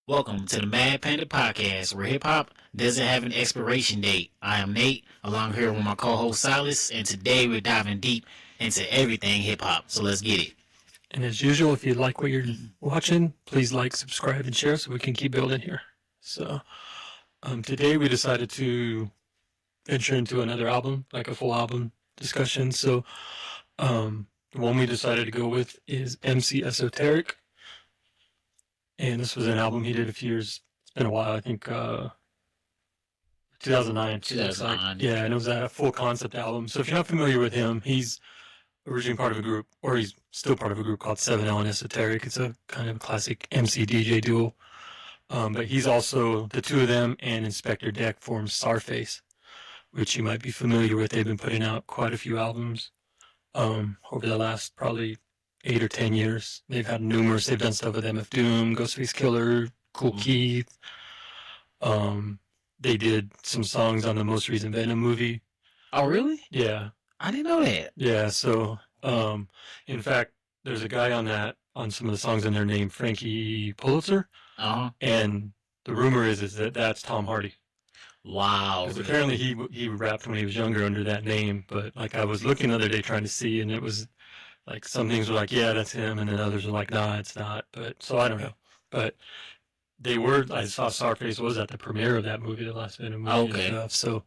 Welcome to the Mad Panda Podcast, where hip hop doesn't have an expiration date. I am Nate, along here with my co host Silas, and today we're diving deep into everything hip hop. So let's get it. And as usual, if you like what you're watching, please like, subscribe, and share so we can keep building here. So today we decided to venture into another album, like a full album discussion. So the one we decided to go with is MC Esoteric. And this was an album he did a few years. It's been a while, I think 2009. 2009. Yeah, and it was a full concept album. So if you're not familiar with him, he's originally part of a group, or he's still part of a group called 7L and Esoteric. It's a kind of classic MC DJ duo. But he's also, the two of them and Inspector Deck form Starface, which you might be familiar with. They've been putting out quite a few albums over the last probably 8 or 10 years. They've had numerous. They've done stuff with MF Doom, Ghostface Killer, Cool Keith. They did some songs on the most recent Venom movie. Oh, really? Yeah. I didn't know that. Yeah, so in fact, there's a guy on some of the songs in there named Frankie Pulitzer, and the rumor is that that's Tom Hardy. Wow. Because apparently he rapped when he was younger under that name, but like I was looking the other day trying to see, and it was like some things were like, yeah, that's him, and then others were like, nah, it's not. But so I don't know. But I saw Starface was at the premiere of that movie, the last Venom movie. Okay. And stuff,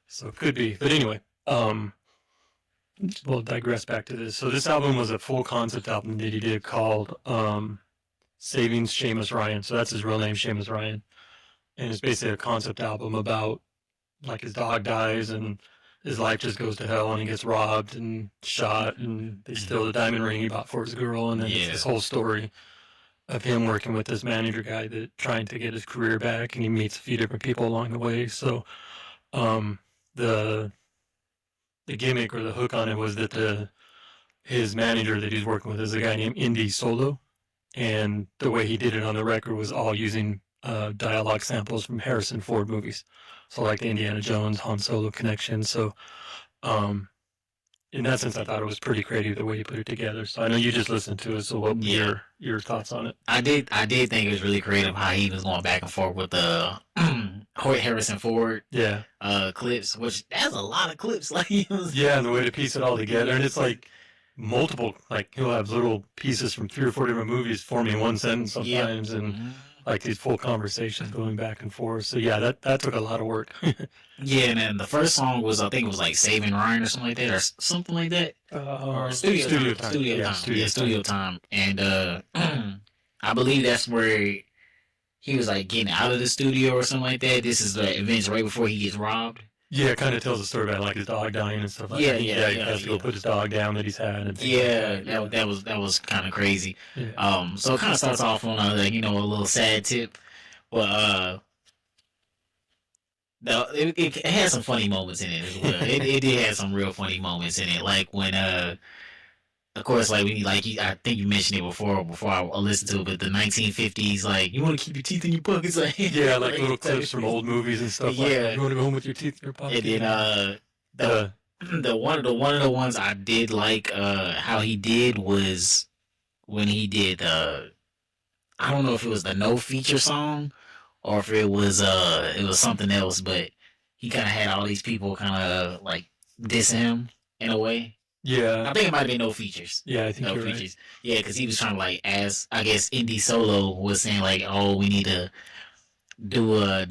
so it could be. But anyway, we'll digress back to this. So this album was a full concept album that he did called Saving Seamus Ryan. So that's his real name, Seamus Ryan. And it's basically a concept album about like his dog dies and his life just goes to hell and he gets robbed and shot and they steal the diamond ring he bought for his girl. And then it's this whole story of him working with this manager guy that trying to get his career back, and he meets a few different people along the way. So the gimmick or the hook on it was that his manager that he's working with is a guy named Indy Solo, and the way he did it on the record was all using dialogue samples from Harrison Ford movies, so like the Indiana Jones Han Solo connection. So in that sense, I thought it was pretty creative the way he put it together. So I know you just listened to it, so what were your thoughts on it? I did think it was really creative how he was going back and forth with the Harrison Ford clips, which that's a lot of clips. Like and the way to piece it all together, and it's like multiple, like he'll have little pieces from 3 or 4 different movies forming one sentence sometimes, and like these full conversations going back and forth. So yeah, that took a lot of work. Yeah, and then the first song was, I think it was like Saving Ryan or something like that, or something like that. Or Studio Time. And I believe that's where he was like getting out of the studio or something like that. This is the events right before he gets robbed. Yeah, it kind of tells a story about like his dog dying and stuff like that. He has to go put his dog down that he's had. And that was kind of crazy. Yeah. So it kind of starts off on a little sad tip, but it had some funny moments in it as well. it did have some real funny moments in it, like when of course, like when I think you mentioned it before I listened to it, but the 1950s, like you want to keep your teeth in your pockets, like like little clips from old movies and stuff. Like that. You want to go home with your teeth in your pocket. And then the one of the ones I did like how he did was when he did I don't know if it was the no feature song or if it was something else, but he kind of had all these people kind of like dissing him in a way. Yeah, I think it might have been no features. Yeah, I think no you're features. Right. Yeah, because he was trying to like, as I guess Indy Solo was saying, like, oh, we need to do a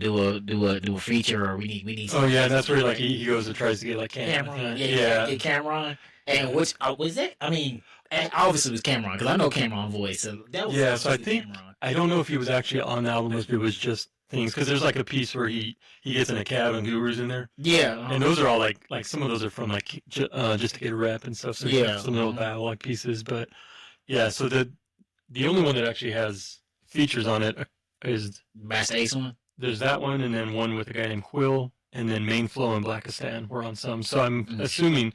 feature, or we need. Oh yeah, that's where like he goes and tries to get like Cameron. Get Cameron. And which was that? I mean, obviously it was Cameron because I know Cameron voice. So that was So I think Cameron. I don't know if he was actually on the album, if it was just things, because there's like a piece where he gets in a cab and Guru's in there. Yeah, and those are all like some of those are from like just to get a rep and stuff. So some little dialogue pieces, but yeah. So the only one that actually has features on it is Master Ace one. There's that one, and then one with a guy named Quill, and then Main Flow and Blackistan were on some. So I'm assuming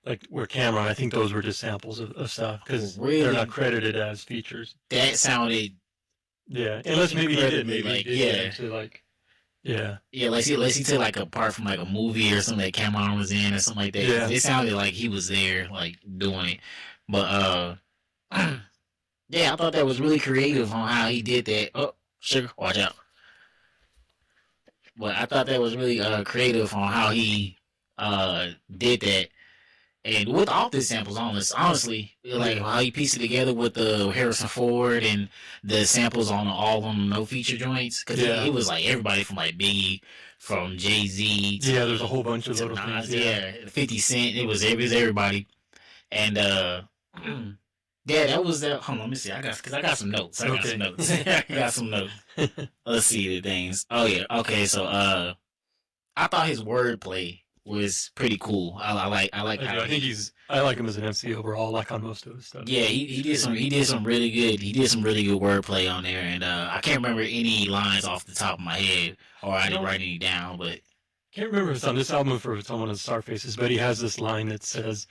like where Cameron, I think those were just samples of stuff because they're not credited as features. That sounded. Yeah, unless maybe he did. Maybe like, he did actually, like, yeah, let's see took like a part from like a movie or something that Cameron was in or something like that. Yeah, it sounded like he was there, like doing it. But yeah, I thought that was really creative on how he did that. Oh, Sugar, watch out. But I thought that was really creative on how he did that. And with all these samples on this, honestly, like how he pieced it together with the Harrison Ford and the samples on all on the no feature joints, because it was like everybody from like Biggie, from Jay Z, there's a whole bunch of little Nas, things. Yeah, 50 Cent. It was everybody, and yeah, that was that. Hold on, let me see. I got some notes. I got some notes. I got some notes. Let's see the things. Oh yeah, okay. So I thought his wordplay was pretty cool. I like I think I like him as an MC overall, like on most of his stuff. Yeah, he did some really good wordplay on there, and I can't remember any lines off the top of my head, or I didn't write any down, but can't remember if it's on this album or if it's on one of the Star Faces, but he has this line that says,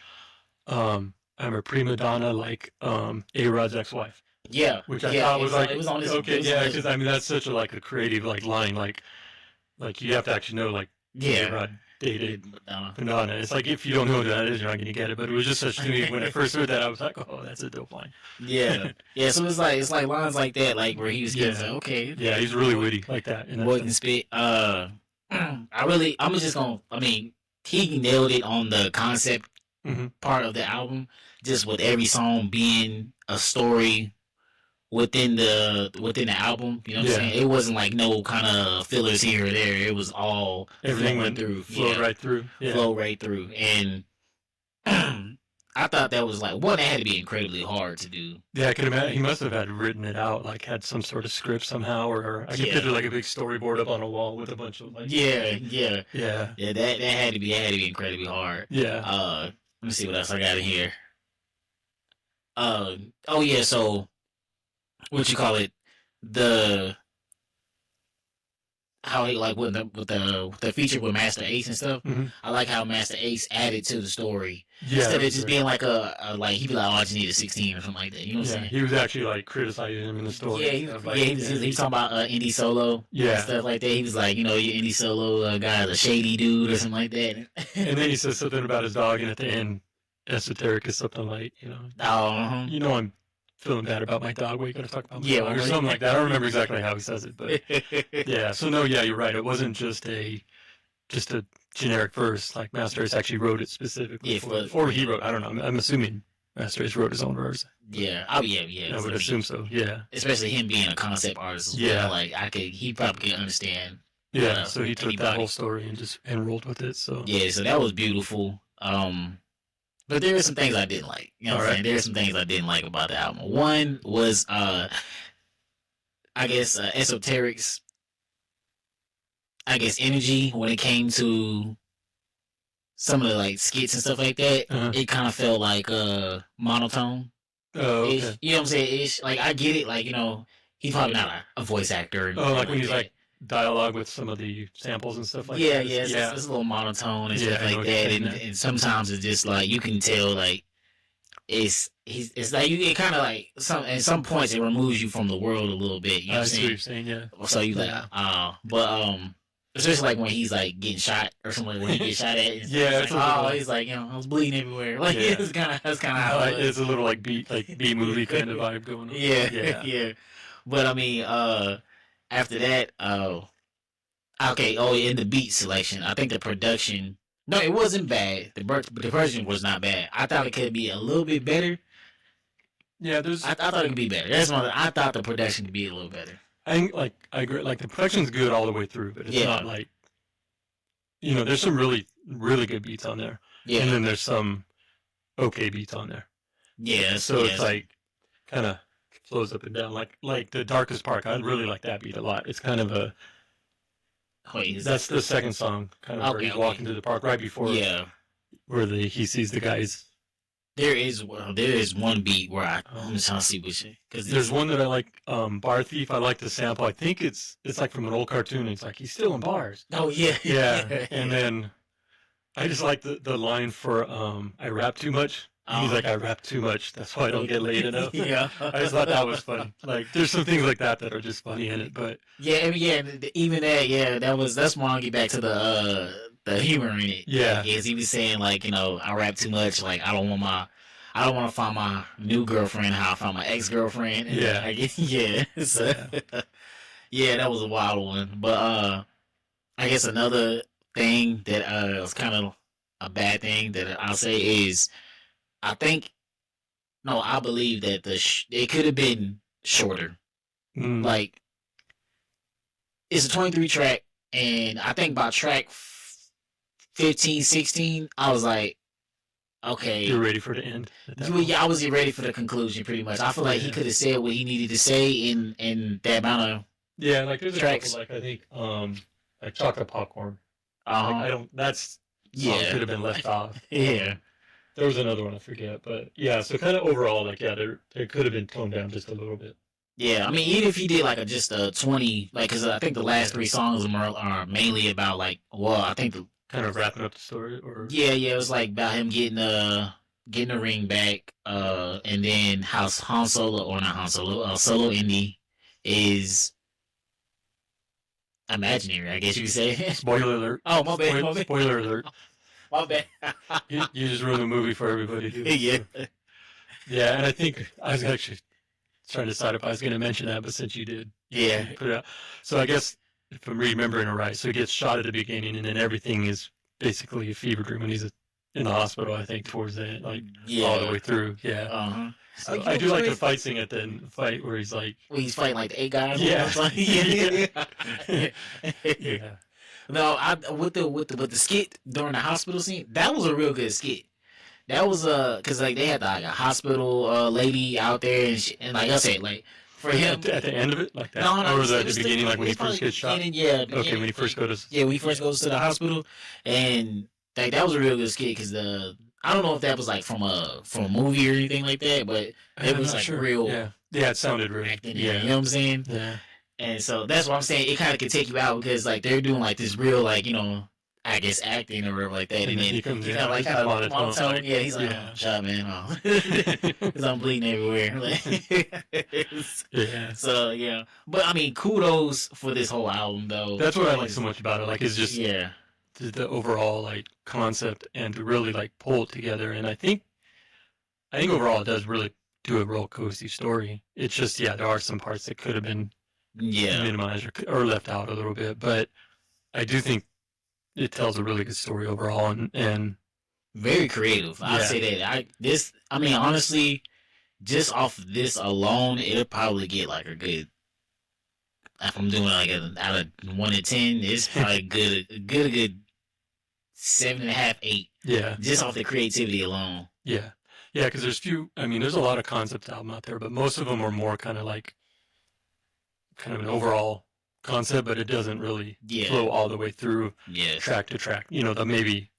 I'm a prima donna like A-Rod's ex-wife. Yeah, which I thought was like, it was on his, okay, yeah, because I mean that's such a creative line, like you have to actually know A-Rod dated Madonna. It's like if you don't know who that is, you're not gonna get it. But it was just such to me when I first heard that, I was like, oh, that's a dope line. Yeah, yeah. So it's like lines like that, like where he was getting like, okay, yeah, he's really witty like that. Boy can spit. I'm just gonna. I mean, he nailed it on the concept part of the album, just with every song being a story within the album. You know what I'm saying? It wasn't like no kind of fillers here or there. It was all everything went through, flowed right through, flow right through. And I thought that was like one that had to be incredibly hard to do. Yeah, I could imagine he must have had written it out, like had some sort of script somehow, or I could picture like a big storyboard up on a wall with a bunch of like. Yeah. That had to be incredibly hard. Yeah. Let me see what else I got in here. Oh yeah, so what you call it, the how he like with the feature with Master Ace and stuff. I like how Master Ace added to the story instead of just being like a like he'd be like, oh, I just need a 16 or something like that. You know what I'm saying? He was actually like criticizing him in the story. He was talking about indie solo, and stuff like that. He was like, your indie solo guy is a shady dude or something like that. And then he says something about his dog, and at the end, Esoteric is something like, I'm feeling bad about my dog. What are you going to talk about my dog? Or something like that. I don't remember exactly how he says it, but yeah. So no, yeah, you're right. It wasn't just a generic verse. Like Master Ace actually wrote it specifically, or he wrote. I don't know. I'm assuming Master Ace wrote his own verse. Yeah. Oh yeah. I would assume so. Yeah. Especially him being a concept artist. Yeah. Like he probably could understand. Yeah. So he took that whole story and just rolled with it. So yeah. So that was beautiful. But there are some things I didn't like. You know what I'm saying? There are some things I didn't like about the album. One was, I guess, Esoteric's, energy when it came to some of the like skits and stuff like that. It kind of felt like monotone. Oh, okay. You know what I'm saying? Ish. Like I get it. Like he's probably not a voice actor. Like when he's like dialogue with some of the samples and stuff like that. It's a little monotone and stuff like that, and sometimes it's just like you can tell like it's like it kind of like at some points it removes you from the world a little bit. You know what I'm saying? What you're saying, yeah. So you like but especially like when he's like getting shot or something, when he gets shot at. He's like I was bleeding everywhere. Like that's kind of how it's a little like B movie kind of vibe going on. Yeah. But I mean, after that, in the beat selection, I think the production. No, it wasn't bad. The production was not bad. I thought it could be a little bit better. Yeah, I thought it could be better. That's one. I thought the production could be a little better. I think I agree. Like the production's good all the way through, but it's not like there's some really really good beats on there. Yeah, and then there's some okay beats on there. Yeah, so it's like kind of flows up and down. Like the Darkest Park, I really like that beat a lot. It's kind of a that's the second song, kind of where he's walking through the park right before where he sees the guys. There is one beat where I'm just trying to see which, because there's one that I like, Bar Thief. I like the sample. I think it's like from an old cartoon. It's like he's still in bars. Oh yeah. And then I just like the line for I rap too much. He's like, I rap too much. That's why I don't get laid enough. I just thought that was funny. Like, there's some things like that are just funny in it. But even that, that's more. I'll get back to the humor in it. Yeah, because he was saying like, I rap too much. Like, I don't want to find my new girlfriend how I found my ex-girlfriend. So, Yeah, that was a wild one. But I guess another thing that was kind of a bad thing that I'll say is I think no, I believe that it could have been shorter. Mm, Like it's a 23 track, and I think by track 15, 16, I was like, you're okay, ready for the end at that you, point. yeah, I was ready for the conclusion pretty much. I feel like he Yeah. could have said what he needed to say in that amount of Yeah, like there's a couple tracks. like I think like chocolate popcorn. Like Uh I huh. don't that's song Yeah. could have been left off. Yeah. There was another one I forget, but yeah, so kind of overall like yeah, there could have been toned down just a little bit. Yeah, I mean, even if he did like a just a 20, like, cause I think the last Yeah. three songs are mainly about like, well, I think Kind of wrapping up the story or yeah, it was like about him getting the ring back, and then how Han Solo or not Han Solo, Solo Indy is imaginary, I guess you could say. spoiler alert. Oh, my bad, my bad, Spoiler alert. my bad. You just ruined the movie for everybody too. Yeah, So. Yeah, and I think I was actually trying to decide if I was going to mention that, but since you did, yeah, put it out. So I guess if I'm remembering it right, so he gets shot at the beginning, and then everything is basically a fever dream when he's in the hospital. I think towards the end, like all the yeah. way through. Yeah. Uh-huh. So Like, I you do like the crazy. fight scene at the end, fight where he's like, When he's fighting like the eight guys. yeah, Yeah. yeah, Yeah. yeah, No, I with the skit during the hospital scene, that was a real good skit. That was cause like they had like a hospital lady out there and like I said like for him at the end of it, like that, no no or was that it at the was beginning, like when he it's probably first gets shot? beginning yeah Okay, when beginning he first goes to, yeah when he first goes to the hospital and like that was a real good skit because the I don't know if that was like from a movie or anything like that but it I'm was not like sure. real Yeah, yeah, it sounded real. acting in it, you Yeah, know what I'm saying yeah, and so that's what I'm saying. It kind of could take you out because like they're doing like this real like I guess acting or whatever like that, and and then then he comes he in, kind of like just monotone, monotone. like, Yeah, he's like, yeah, oh, shot man, oh, because I'm bleeding everywhere. Like, yeah. so yeah, but I mean, kudos for this whole album though. That's what I like so much about it. Like, it's just Yeah, the overall like concept and to really like pull it together. And I think overall it does really do a real cohesive story. It's just yeah, there are some parts that could have been yeah, minimized or left out a little bit, but I do think it tells a really good story overall. And very creative. I yeah, say that. I mean, honestly, just off of this alone, it'll probably get like a good. If I'm doing like out of 1 to 10, it's probably a good 7.5, 8, yeah, just off the creativity alone. yeah, yeah. Because there's few. I mean, there's a lot of concept album out there, but most of them are more kind of like kind of an overall concept, but it doesn't really Yeah, flow all the way through yeah, track to track. You know, that maybe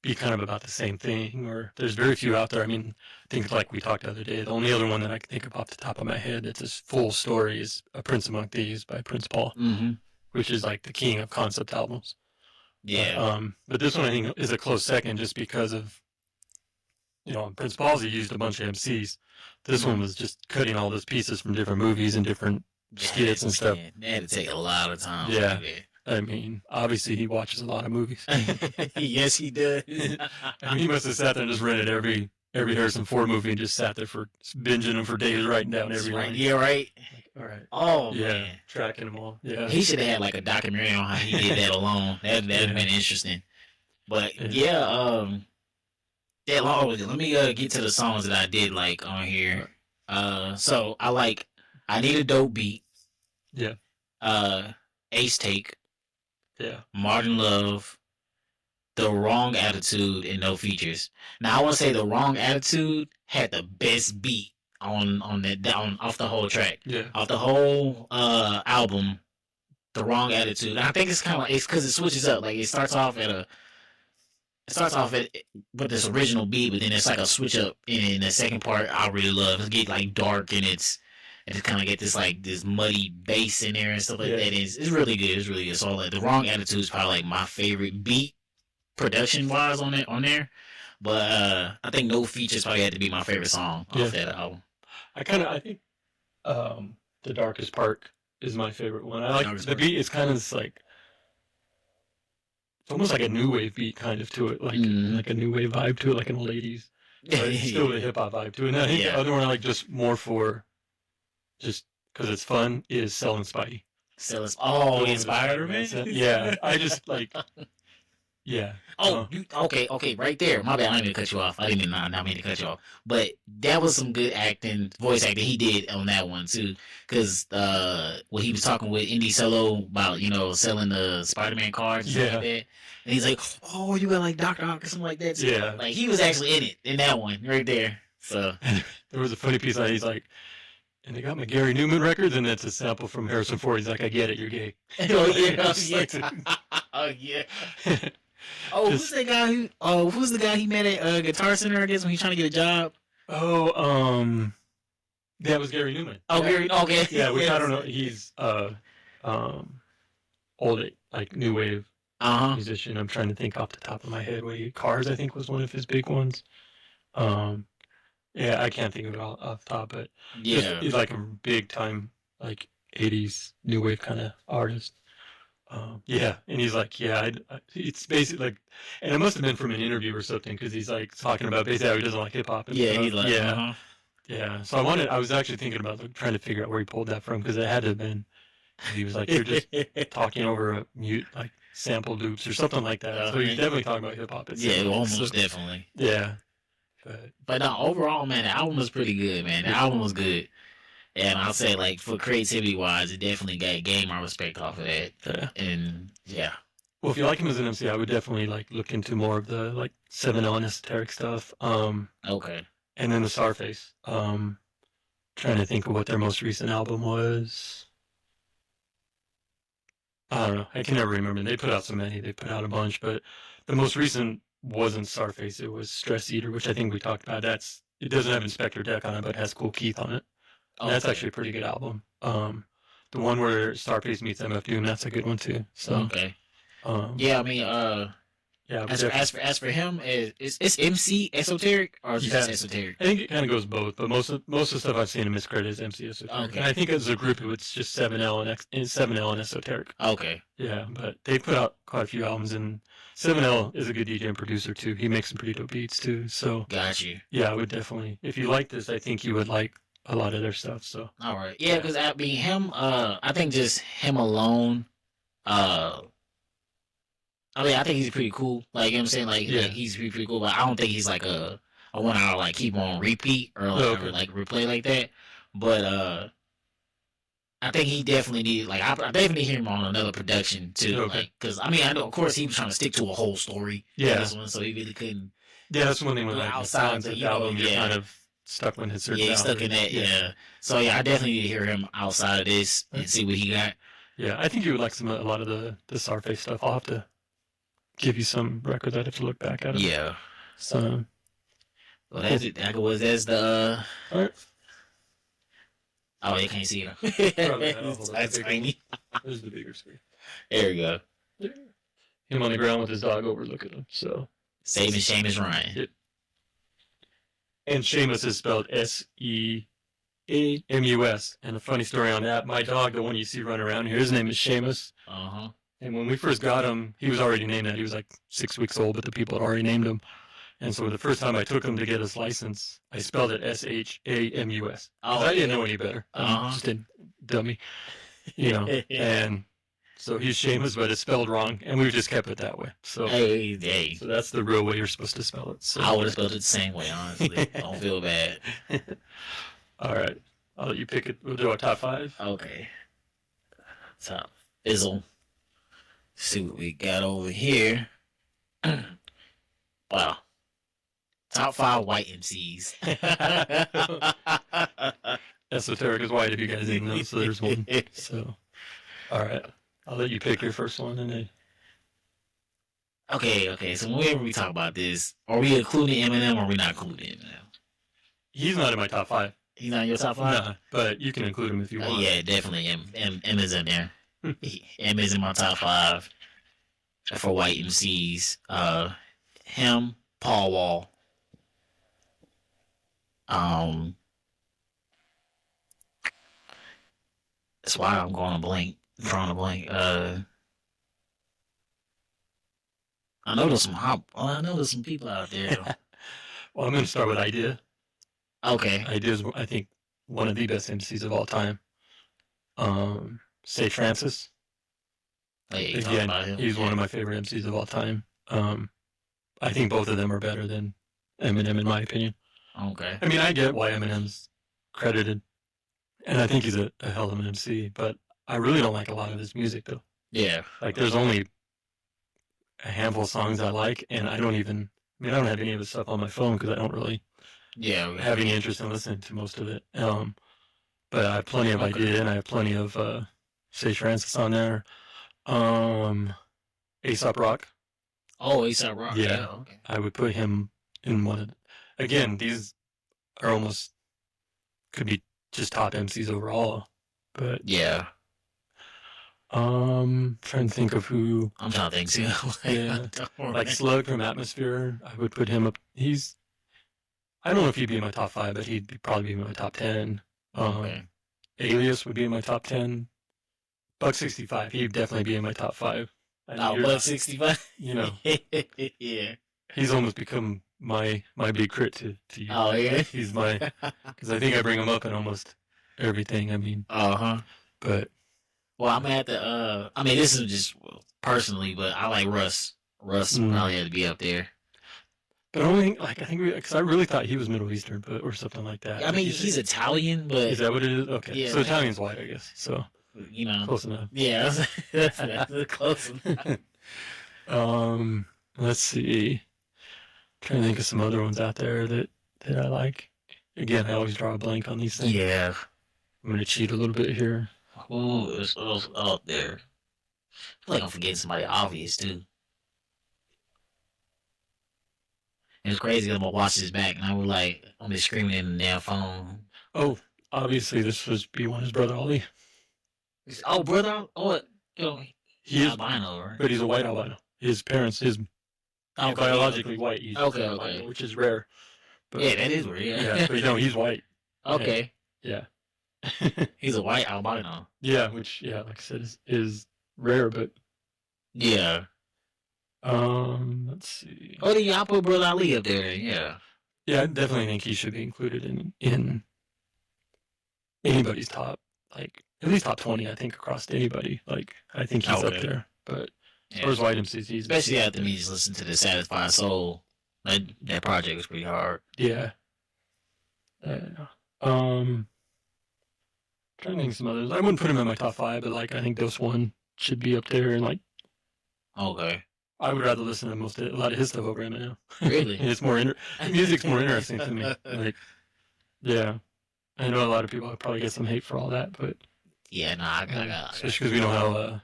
be kind of about the same thing, or there's very few out there. I mean, I think like we talked the other day, the only other one that I can think of off the top of my head that's a full story is A Prince Among Thieves by Prince Paul, mm-hmm, which is like the king of concept albums. yeah, But this one I think is a close second just because of, you know, Prince Paul's he used a bunch of MCs. This one was just cutting all those pieces from different movies and different skits and stuff. They had to take a lot of time. Yeah. I mean, obviously he watches a lot of movies. Yes, he does. I mean, he must have sat there and just rented every Harrison Ford movie and just sat there for binging them for days, writing down every right. line. Yeah, right. Like, all right. Oh Yeah, man, tracking them all. Yeah. he should have had like a documentary on how he did that alone. That'd have been interesting. But yeah, that long. Let me get to the songs that I did like on here. So I like I Need a Dope Beat. Yeah. Ace Take, Yeah. Martin Love, The Wrong Attitude, and No Features. Now I want to say The Wrong Attitude had the best beat on that down off the whole track. Yeah. Off the whole album, The Wrong Attitude. And I think it's kind of like it's because it switches up. Like it starts off with this original beat, but then it's like a switch up in the second part. I really love it. Get like dark and it's kind of get this like this muddy bass in there and stuff like that. And it's really good. It's really good. So like The Wrong Attitude is probably like my favorite beat production wise on there. But I think No Features probably had to be my favorite song off that album. I think The Darkest Part is my favorite one. I like the beat. It's kind of this, like it's almost like a new wave beat kind of to it, like like a new wave vibe to it, like an old 80s. But it's still a hip hop vibe to it. And I think the other one I like just more for just because it's fun is Selling Spidey. Oh, in Spider-Man? Yeah, I just like, yeah. Oh, okay, right there. My bad. I didn't mean to cut you off. I didn't mean not mean to cut you off. But that was some good acting, voice acting he did on that one too. Because when he was talking with Indy Solo about selling the Spider-Man cards and stuff like that, and he's like, "Oh, you got like Doctor Ock or something like that." Too. Yeah, like he was actually in it in that one right there. So there was a funny piece on it. He's like, and they got my Gary Newman records, and it's a sample from Harrison Ford. He's like, I get it, you're gay. Oh yeah. Oh, who's the guy who's the guy he met at Guitar Center, I guess, when he's trying to get a job? That was Gary Newman. Oh, yeah. Gary, okay. Yeah, which I don't know. He's old, like new wave musician. I'm trying to think off the top of my head. Cars, I think, was one of his big ones. Yeah, I can't think of it off the top, but yeah, he's like a big time, like 80s new wave kind of artist. Yeah, and he's like, yeah, it's basically like, and it must have been from an interview or something, because he's like talking about basically how he doesn't like hip hop. Yeah, he's like, yeah. So I was actually thinking about trying to figure out where he pulled that from, because it had to have been, he was like, you're just talking over a mute, like sample loops or something like that. So he's definitely talking about hip hop. Yeah, almost definitely. Yeah. But no, overall, man, the album was pretty good, man. The album was good. And I'll say, like, for creativity wise, it definitely gained my respect off of that. Yeah. And yeah. Well, if you like him as an MC, I would definitely like look into more of the like 7L and esoteric stuff. Okay. And then the Starface. Trying to think of what their most recent album was. I don't know. I can never remember. They put out so many. They put out a bunch, but the most recent wasn't Starface. It was Stress Eater, which I think we talked about. It doesn't have Inspector Deck on it, but it has Cool Keith on it. Okay. That's actually a pretty good album. The one where Starface meets MF Doom, that's a good one too. So okay. Yeah, I mean, yeah. As for him, it's MC Esoteric or just Esoteric? I think it kind of goes both, but most of the stuff I've seen him miscredit is MC Esoteric. Okay. And I think as a group, it's just 7L and Esoteric. Okay. Yeah, but they put out quite a few albums, and 7L is a good DJ and producer too. He makes some pretty dope beats too. So got you. Yeah, I would definitely. If you like this, I think you would like a lot of their stuff. So all right, yeah, because I mean him, I think just him alone, I mean, I think he's pretty cool. Like, you know what I'm saying? Like, yeah. Like he's pretty cool, but I don't think he's like a one hour like keep on repeat or like, or like replay like that. But I think he definitely need I definitely hear him on another production too. Okay. Like, because I mean, I know of course he was trying to stick to a whole story. Yeah. This one, so he really couldn't. Yeah, that's one thing with like outside the album. You're kind of stuck in his certain. Yeah, he's stuck in that. Yeah. So yeah, I definitely need to hear him outside of this and see what he got. Yeah, I think you would like a lot of the Starface stuff. I'll have to give you some records. I'd have to look back at it. Yeah. So. Well, that's it. That's the. All right. Oh, you can't see it. That's tiny. This is the bigger screen. There we go. Yeah. Him on the ground with his dog overlooking him. So. Saving Seamus Ryan. Yep. And Seamus is spelled S-E-A-M-U-S. And a funny story on that, my dog, the one you see running around here, his name is Seamus. Uh-huh. And when we first got him, he was already named that. He was like 6 weeks old, but the people had already named him. And so the first time I took him to get his license, I spelled it S-H-A-M-U-S. Oh, I didn't know any better. I'm just a dummy, you know. And so he's Seamus, but it's spelled wrong, and we've just kept it that way. So, hey. So that's the real way you're supposed to spell it. So. I would have spelled it the same way, honestly. Don't feel bad. All right. I'll let you pick it. We'll do our top 5. Okay. Top fizzle. See what we got over here. Wow. Top 5 white MCs. Esoteric is white, if you guys didn't know, so there's one. So, all right. I'll let you pick your first one. And then... Okay. So whenever we talk about this, are we including Eminem or are we not including Eminem? He's not in my top 5. He's not in your top 5? Nah, but you can include him if you want. Yeah, definitely. M is in there. M is in my top 5 for white MCs. Him, Paul Wall. That's why I'm going to blank. Drawing a blank. I know there's some people out there. Well, I'm going to start with Idea. Okay. Idea is, I think, one of the best MCs of all time. Say Francis. Hey, you talking about him? He's one of my favorite MCs of all time. I think both of them are better than Eminem, in my opinion. Okay. I mean, I get why Eminem's credited, and I think he's a hell of an MC, but I really don't like a lot of his music, though. Yeah. Like, there's only a handful of songs I like, and I don't have any of his stuff on my phone because I don't really have any interest in listening to most of it. But I have plenty of Idea, and I have plenty of Sage Francis on there. Aesop Rock. Oh, Aesop Rock. Yeah. Okay. I would put him in one of again, these are almost could be just top MCs overall. But yeah. Trying to think of who. I'm trying to think too. Yeah. Like Slug from Atmosphere, I would put him up. I don't know if he'd be in my top 5, but he'd probably be in my top 10. Okay. Alias would be in my top 10. Buck 65, he'd definitely be in my top 5. Buck 65? You know. Yeah. He's almost become my big crit to you. Oh, yeah? He's my, because I think I bring him up in almost everything. I mean. But. Well, I'm at the, I mean, this is just personally, but I like Russ. Russ probably had to be up there. But only, like, I think because I really thought he was Middle Eastern, or something like that. I mean, he's Italian, but. Is that what it is? Okay. Yeah, so Italian's white, I guess. So. You know. Close enough. Yeah, that's close enough. Let's see. Trying to think of some other ones out there that I like. Again, I always draw a blank on these things. Yeah. I'm going to cheat a little bit here. Who is out there? I feel like I'm forgetting somebody obvious, too. It's crazy. I'm going to watch this back, and I was like, I'm just screaming in the damn phone. Oh, obviously, this was B1, his brother Ali. Oh, brother? Oh, he's albino, right? But he's a white albino. His parents, biologically white. He's albino, which is rare. But, yeah, that is weird. Yeah, but he's white. Okay. Yeah. He's a white albino. Yeah, which, like I said, is rare, but. Yeah. Let's see. Oh, yeah, I'll put Brother Ali up there. Yeah. Yeah, I definitely think he should be included in anybody's top, like, at least top 20, I think, across anybody. Like, I think he's up there. But as far as white MCs, he's... Especially after me just listen to the Satisfied Soul. That project was pretty hard. Yeah. Trying to think of some others. I wouldn't put him in my top 5, but, like, I think Dose One should be up there, and, like... Okay. I would rather listen to a lot of his stuff over Eminem. Really? It's more... music's more interesting to me. Like, yeah. I know a lot of people probably get some hate for all that, but... Yeah, I got especially because we know how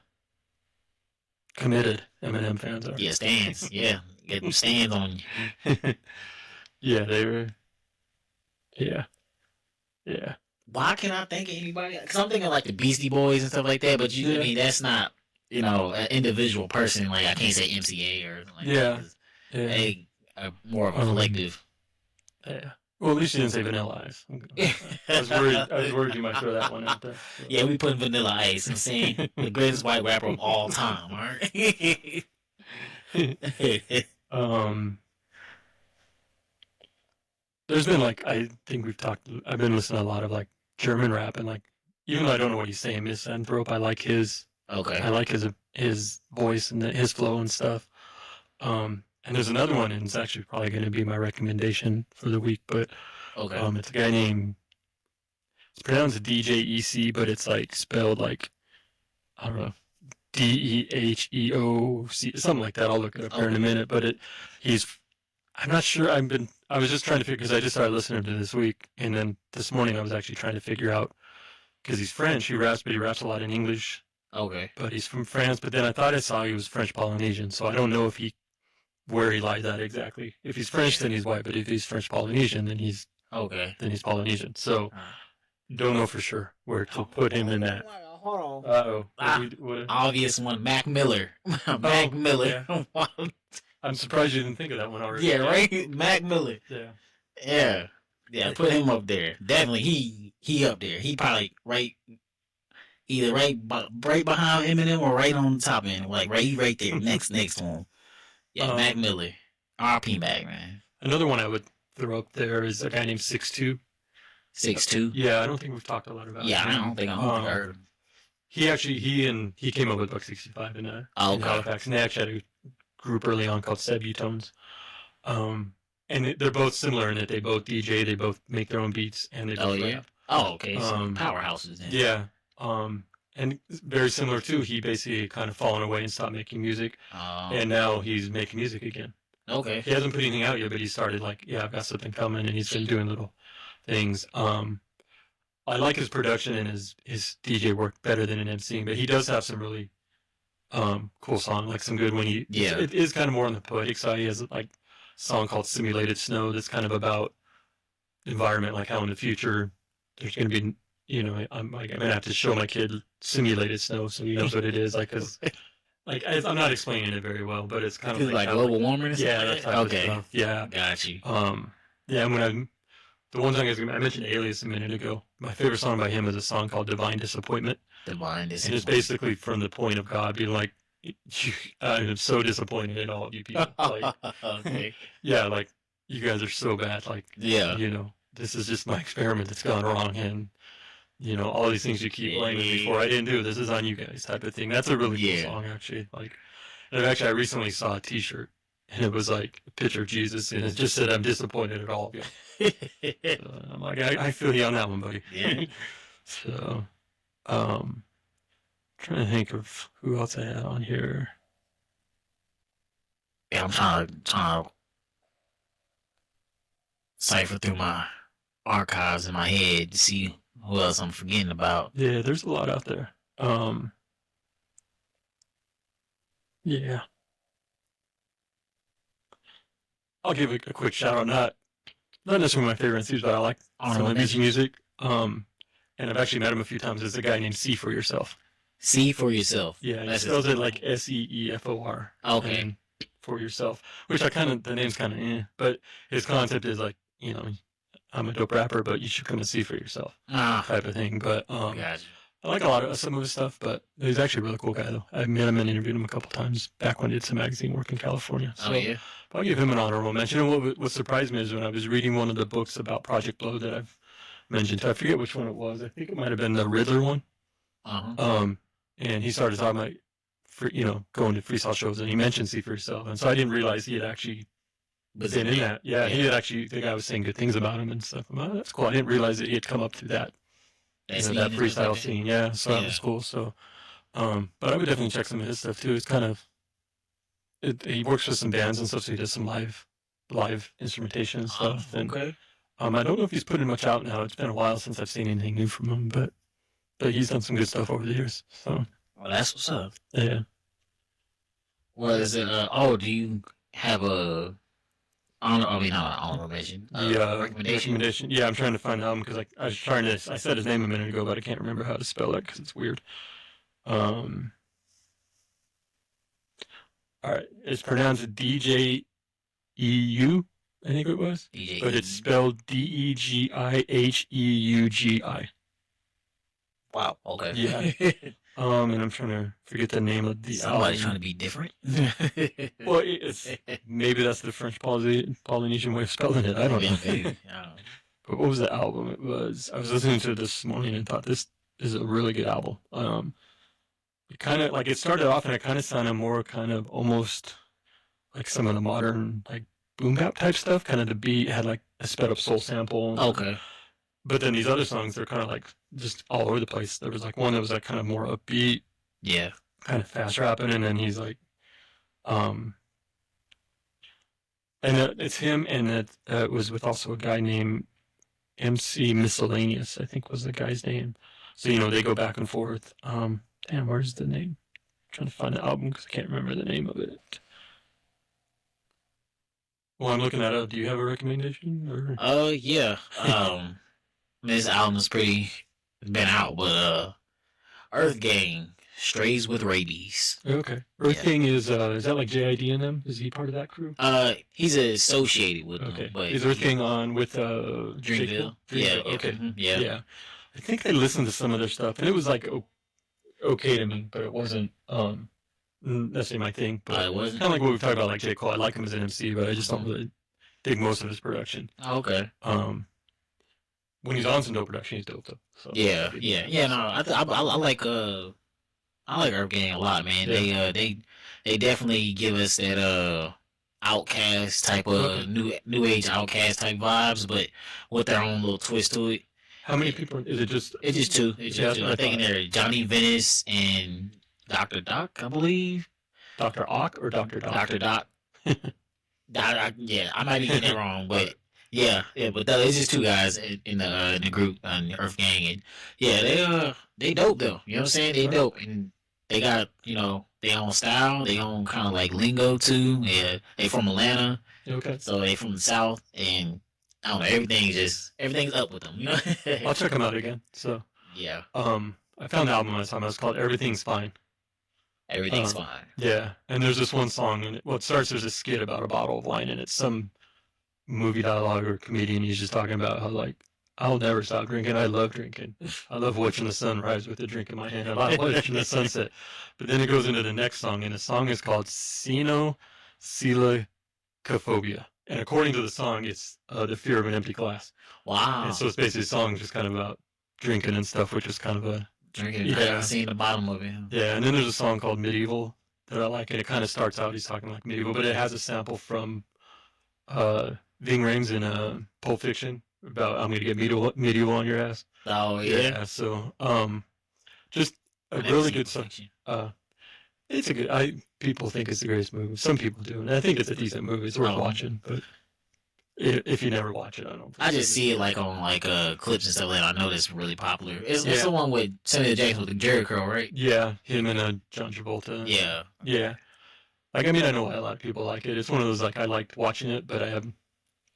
committed Eminem fans are. Yeah, stands. Yeah, get them stands on you. Yeah, they were. Yeah. Why can't I think of anybody? Because I'm thinking like the Beastie Boys and stuff like that, but I mean, that's not, an individual person. Like, I can't say MCA or anything like that. They are more of a collective. Yeah. Well, at least you didn't say Vanilla Ice. I was worried you might throw that one out there. So. Yeah, we put Vanilla Ice. I'm saying the greatest white rapper of all time. All right. There's been I think I've been listening to a lot of like German rap, and like, even though I don't know what he's saying, Misanthrope, I like his. Okay. I like his voice and his flow and stuff. And there's another one, and it's actually probably going to be my recommendation for the week, but it's a guy named, it's pronounced DJEC, but it's like spelled like, I don't know, DEHEOC, something like that. I'll look it up here in a minute, but I'm not sure. I was just trying to figure, because I just started listening to this week, and then this morning I was actually trying to figure out, because he's French, he raps a lot in English. Okay. But he's from France, but then I thought I saw he was French Polynesian, so I don't know where he lies at exactly. If he's French, then he's white, but if he's French Polynesian, then he's Polynesian. So don't know for sure where to put him in that. Hold on. Obvious one, Mac Miller. Mac Miller. Yeah. I'm surprised you didn't think of that one already. Yeah, right? Mac Miller. Yeah. Yeah, put him up there. Definitely he up there. He probably either right behind Eminem or right on the top end. Like right there, next to him. Yeah, Mac Miller. RP Mac, man. Another one I would throw up there is a guy named 6'2". 6'2"? Yeah, I don't think we've talked a lot about him. Yeah, I don't think I've heard him. he came up with Buck 65 in Oh, in okay. Halifax, and they actually had a group early on called Sebutones. And they're both similar in that they both DJ, they both make their own beats, and they Oh both yeah. rap. Oh, okay. Some Um, powerhouses then. yeah. And very similar too. He basically kind of fallen away and stopped making music, and now he's making music again. Okay. He hasn't put anything out yet, but he started like, yeah, I've got something coming, and he's been doing little things. I like his production and his DJ work better than an MC, but he does have some really cool song, like some good when he it is kind of more on the poetic side. He has like a song called Simulated Snow that's kind of about environment, like how in the future there's going to be, I'm gonna have to show my kid simulated snow so he knows what it is, like, because like I'm not explaining it very well, but it's kind of like global warming or something? Yeah, that type of stuff. Yeah, got you. Yeah, the one thing I mentioned Alias a minute ago. My favorite song by him is a song called Divine Disappointment. Divine Disappointment. And it's basically from the point of God being like, I'm so disappointed in all of you people. Like, okay. Yeah, like, you guys are so bad. Like, yeah, this is just my experiment that's gone wrong. And, all these things you keep blaming me for I didn't do. This is on you guys type of thing. That's a really cool song, actually. Like, and actually, I recently saw a T-shirt, and it was like a picture of Jesus, and it just said, I'm disappointed at all of you. So I'm like, I feel you on that one, buddy. Yeah. So, trying to think of who else I had on here. Yeah, I'm trying to cipher through my archives in my head to see who else I'm forgetting about. Yeah, there's a lot out there. Yeah. I'll give a quick shout out. Not necessarily my favorite MCs, but I like some of his music. And I've actually met him a few times. There's a guy named See For Yourself. See For Yourself. Yeah, he spells it like SEEFOR. Okay. For Yourself, which the name's kind of but his concept is like, I'm a dope rapper, but you should come and see for yourself, type of thing. But gotcha. I like a lot of some of his stuff, but he's actually a really cool guy, though. I met him and interviewed him a couple times back when I did some magazine work in California. So I'll give him an honorable mention. And what surprised me is when I was reading one of the books about Project Blow that I've mentioned, I forget which one it was. I think it might have been the Riddler one. And he started talking about, going to freestyle shows, and he mentioned See For Yourself. And so I didn't realize he had actually been in that. Yeah, he had actually, the guy was saying good things about him and stuff. Well, that's cool. I didn't realize that he had come up through that. That freestyle scene, so that was cool. So, but I would definitely check some of his stuff too. It's kind of, he works with some bands and stuff, so he does some live instrumentation and stuff. And, I don't know if he's putting much out now. It's been a while since I've seen anything new from him, but he's done some good stuff over the years. So, well, that's what's up. Yeah. Well, is it? Do you have a? Recommendation. Recommendation. Yeah, I'm trying to find the album because I was trying to. I said his name a minute ago, but I can't remember how to spell it because it's weird. All right, it's pronounced DJEU. I think it was. DJ. But it's spelled DEGIHEUGI. Wow. Okay. Yeah. And I'm trying to forget the name of the Somebody trying to be different. Well, it's maybe that's the French Polynesian way of spelling it. I don't know. But what was the album? I was listening to it this morning and thought this is a really good album. It kind of like it started off and it kind of sounded more kind of almost like some of the modern like boom bap type stuff. Kind of the beat had like a sped up soul sample. Okay. But then these other songs, they're kind of like just all over the place. There was like one that was like kind of more upbeat. Yeah. Kind of fast rapping. And then he's like, and it's him. And it was with also a guy named MC Miscellaneous, I think was the guy's name. So, they go back and forth. Damn, where's the name? I'm trying to find the album because I can't remember the name of it. Well, I'm looking at it. Do you have a recommendation? Or? Yeah. This album's been out, but Earth Gang, Strays with Rabies. Okay. Earth Gang is that like JID in them? Is he part of that crew? He's associated with them. But is Earth Gang on with Dreamville? Yeah. Okay. Mm-hmm. Yeah. I think I listened to some of their stuff, and it was like okay to me, but it wasn't necessarily my thing. But it wasn't kind of like what we've talked about, like J. Cole. I like him as an MC, but I just don't really dig most of his production. Okay. When he's on some dope production, he's dope though. So yeah. No, I like I like Earth Gang a lot, man. Yeah. They definitely give us that outcast type Okay. of new age outcast type vibes, but with their own little twist to it. How many people? Is it just? It's just two. It's Yeah, just that's two. what I I think in thought. there Johnny Venice and Doctor Doc, I believe. Dr. Ock or Dr. Doc? Doctor Doc. Yeah, I might be getting it wrong, but yeah. But it's just two guys in the group on the Earth Gang, and yeah, they dope though. You know what I'm saying? They dope, and they got their own style, their own kind of like lingo too. Yeah, they from Atlanta, Okay. so they from the South, and I don't know, everything's up with them. You know? I'll check them out again. So, Yeah, I found the album last time. It's called Everything's Fine. everything's fine. Yeah, and there's this one song, and it starts. There's a skit about a bottle of wine, and it's some movie dialogue or comedian. He's just talking about how like I'll never stop drinking. I love drinking. I love watching the sunrise with a drink in my hand. I love watching the sunset. But then it goes into the next song, and the song is called Xenophilia. And according to the song, it's the fear of an empty glass. Wow. And so it's basically a song just kind of about drinking and stuff, which is kind of a Drinking. Yeah. I haven't seen the bottom of it. yeah. And then there's a song called Medieval that I like, and it kind of starts out he's talking like medieval, but it has a sample from Ving Rhames in Pulp Fiction about I'm gonna get medieval on your ass. Oh yeah. So just a I've never really seen good Pulp song. Fiction. It's a good. People think it's the greatest movie. Some people do, and I think it's a decent movie. It's worth watching. But if you never watch it, I don't. I just see it like on like clips and stuff like that. I know that's really popular. It's Yeah. the one with Samuel Jackson with the Jerry curl, right? Yeah, him and John Travolta. Yeah. Yeah. Like I mean, I know why a lot of people like it. It's one of those like I liked watching it, but I have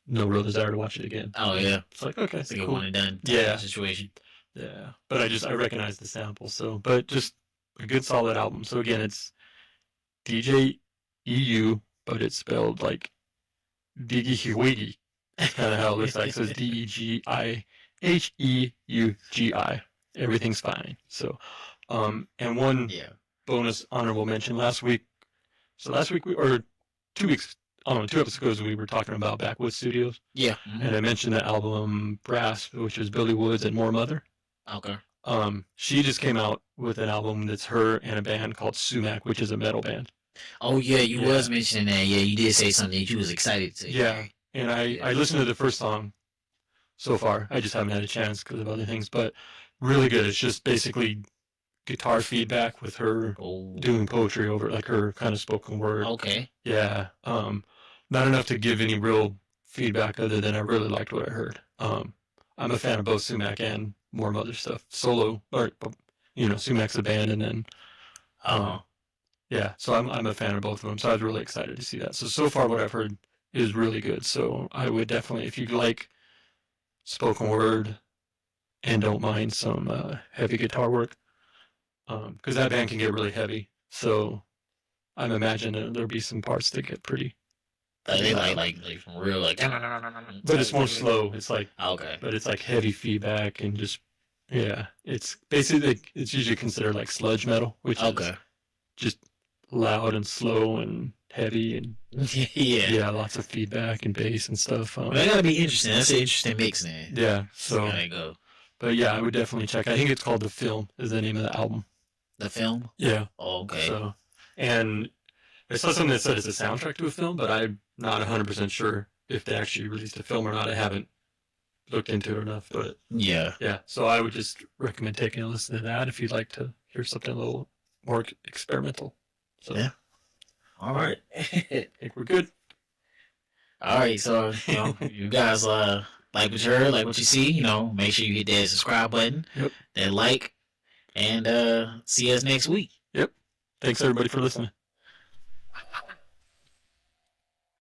no real desire to watch it again. Oh yeah. It's like okay, It's like cool. a one and done situation. Yeah, but I recognize the sample. So, but just a good solid album. So again, it's DJ EU, but it's spelled like Diggy. That's kind of how it looks like. So it's DEGIHEUGI. Everything's fine. So, and one bonus honorable mention last week. So last week or 2 weeks, I don't know, 2 episodes ago we were talking about Backwoods Studios. Yeah. And I mentioned the album Brass, which is Billy Woods and More Mother. Okay. She just came out with an album that's her and a band called Sumac, which is a metal band. Oh yeah, you was mentioning that. Yeah, you did say something that you was excited to. Yeah, and I listened to the first song so far. I just haven't had a chance because of other things, but really good. It's just basically guitar feedback with her doing poetry over like her kind of spoken word. Okay. Yeah. Not enough to give any real feedback other than I really liked what I heard. I'm a fan of both Sumac and More Mother stuff. Solo, or Sumac's a band, and then yeah. So I'm a fan of both of them. So I was really excited to see that. So far what I've heard is really good. So I would definitely, if you like spoken word and don't mind some heavy guitar work, because that band can get really heavy. So I'm imagining there'll be some parts that get pretty. They like from real like. But it's more slow. It's like okay. But it's like heavy feedback and just It's basically it's usually considered like sludge metal, which is just loud and slow and heavy and lots of feedback and bass and stuff. That gotta be interesting. That's an interesting mix, then. Yeah. So. Gotta go. But yeah, I would definitely check. I think it's called The Film is the name of the album. The Film? Yeah. Oh, okay. So, and I saw something that said it's a soundtrack to a film, but I'm not 100% sure if they actually released a film or not. I haven't looked into it enough, but yeah. So I would just recommend taking a listen to that if you'd like to hear something a little more experimental. So yeah. All right. I think we're good. All right. So you guys like what you heard, like what you see. Make sure you hit that subscribe button, that like, and see us next week. Yep. Thanks everybody for listening.